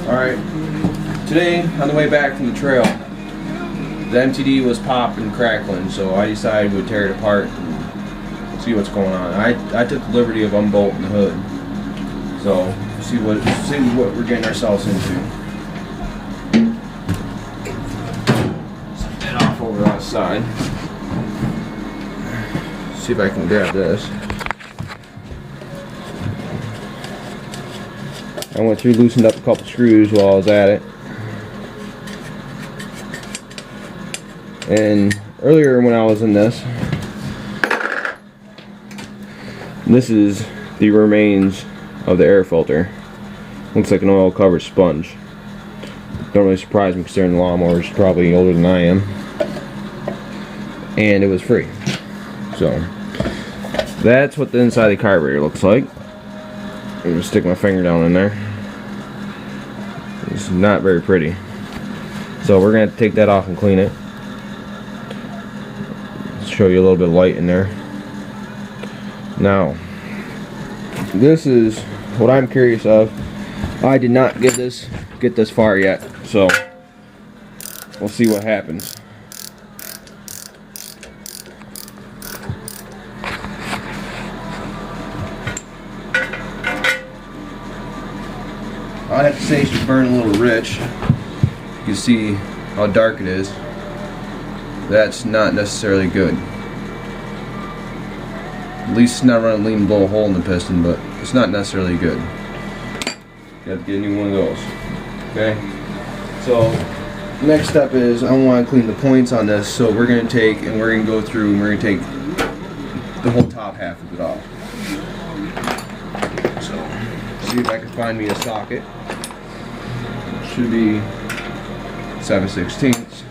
Alright, today on the way back from the trail, the MTD was popping and crackling, so I decided we'd tear it apart and see what's going on. I took the liberty of unbolting the hood, so see what we're getting ourselves into. Set that off over on the side. See if I can grab this. I went through, loosened up a couple screws while I was at it. And earlier when I was in this is the remains of the air filter. Looks like an oil covered sponge. Don't really surprise me considering the lawnmower is probably older than I am. And it was free. So that's what the inside of the carburetor looks like. I'm gonna stick my finger down in there. It's not very pretty. So we're gonna have to take that off and clean it. Show you a little bit of light in there. Now, this is what I'm curious of. I did not get this far yet, so we'll see what happens. I'd have to say it should burn a little rich. You can see how dark it is. That's not necessarily good. At least it's not running lean and blow a hole in the piston, but it's not necessarily good. You have to get a new one of those. Okay? So, next step is I want to clean the points on this, so we're going to take and we're going to go through and we're going to take the whole top half of it off. So, see if I can find me a socket. It should be 7/16.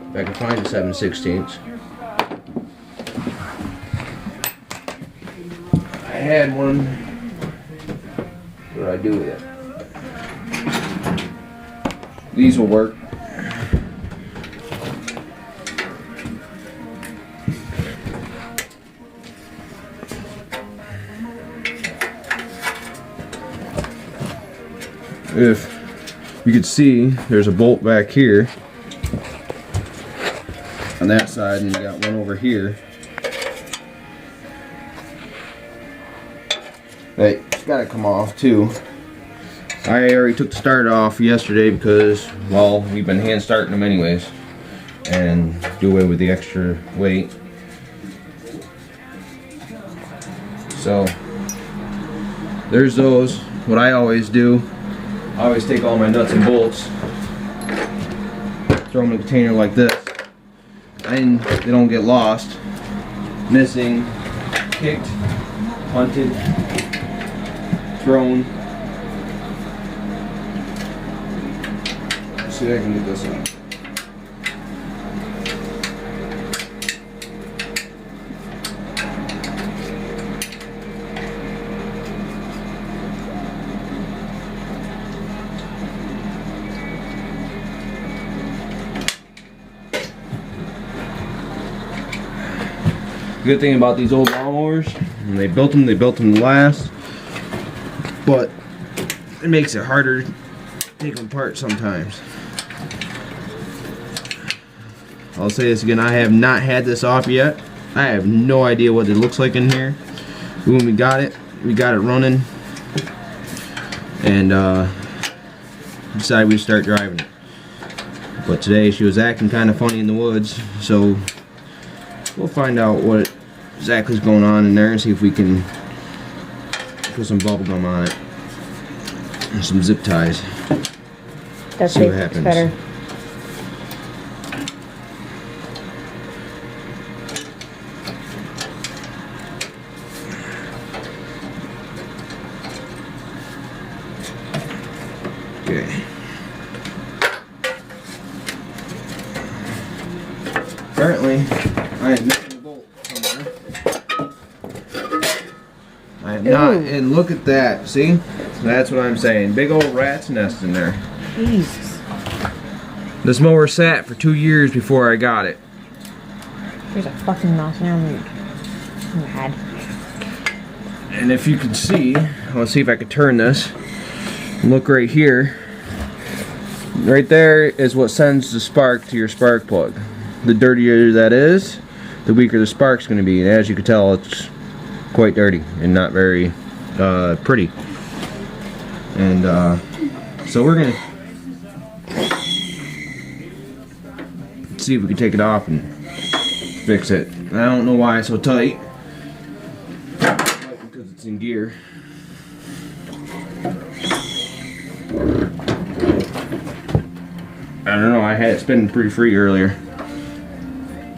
If I can find the 7/16. I had one. What do I do with it? These will work. If you could see, there's a bolt back here on that side, and you got one over here. Hey, it's gotta come off too. I already took the starter off yesterday because, well, we've been hand starting them anyways, and do away with the extra weight. So there's those. What I always do, I always take all my nuts and bolts, throw them in a container like this, and they don't get lost, missing, kicked, punted, thrown. Let's see if I can get this out. The good thing about these old lawnmowers, when they built them to last, but it makes it harder to take them apart sometimes. I'll say this again, I have not had this off yet. I have no idea what it looks like in here. When we got it running, and decided we'd start driving it. But today she was acting kind of funny in the woods, so we'll find out what exactly is going on in there and see if we can put some bubble gum on it and some zip ties. That's see what happens. Better. Okay. Apparently, I am missing a bolt somewhere. I am And look at that. See? That's what I'm saying. Big old rat's nest in there. Jesus. This mower sat for 2 years before I got it. There's a fucking mouse in your head. And if you can see, let's see if I can turn this. Look right here. Right there is what sends the spark to your spark plug. The dirtier that is, the weaker the spark's going to be. And as you can tell, it's quite dirty and not very pretty. And so we're going to see if we can take it off and fix it. I don't know why it's so tight. Because it's in gear. I don't know, I had it spinning pretty free earlier.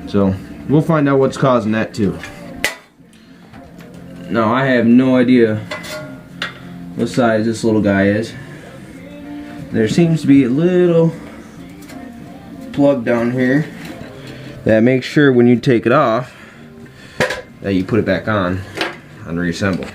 So, we'll find out what's causing that too. Now, I have no idea what size this little guy is. There seems to be a little plug down here that makes sure when you take it off that you put it back on and reassemble.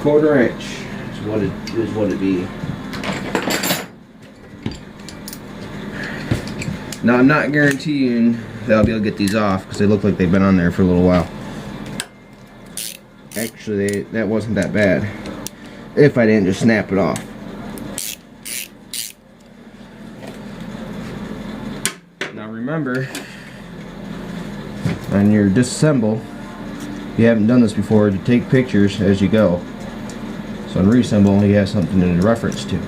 Quarter inch is what it be. Now I'm not guaranteeing that I'll be able to get these off because they look like they've been on there for a little while. Actually, that wasn't that bad if I didn't just snap it off. Now remember, on your disassemble, if you haven't done this before, to take pictures as you go. So on reassemble, you have something to reference to.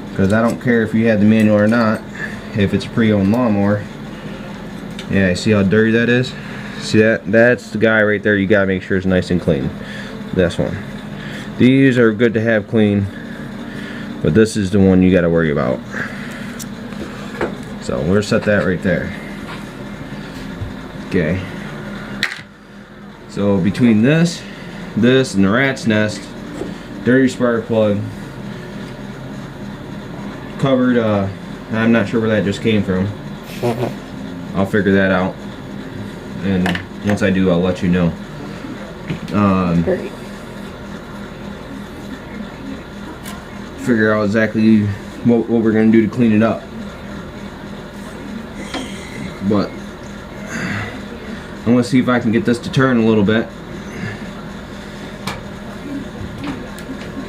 Because I don't care if you had the manual or not, if it's a pre-owned lawnmower. Yeah, see how dirty that is? See that? That's the guy right there you gotta make sure it's nice and clean. This one. These are good to have clean, but this is the one you gotta worry about. So we'll set that right there. Okay. So between this and the rat's nest, dirty spark plug, covered, I'm not sure where that just came from. I'll figure that out, and once I do, I'll let you know. Great. Figure out exactly what we're gonna do to clean it up. But I'm gonna see if I can get this to turn a little bit.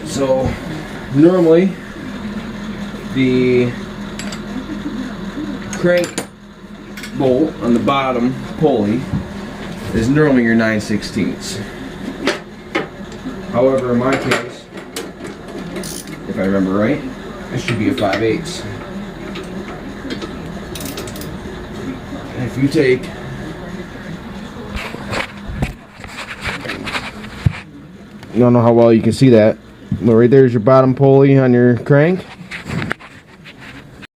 So normally the crank bolt on the bottom pulley is normally your 9/16. However, in my case, if I remember right, it should be a 5/8. And if you take I don't know how well you can see that, but right there's your bottom pulley on your crank.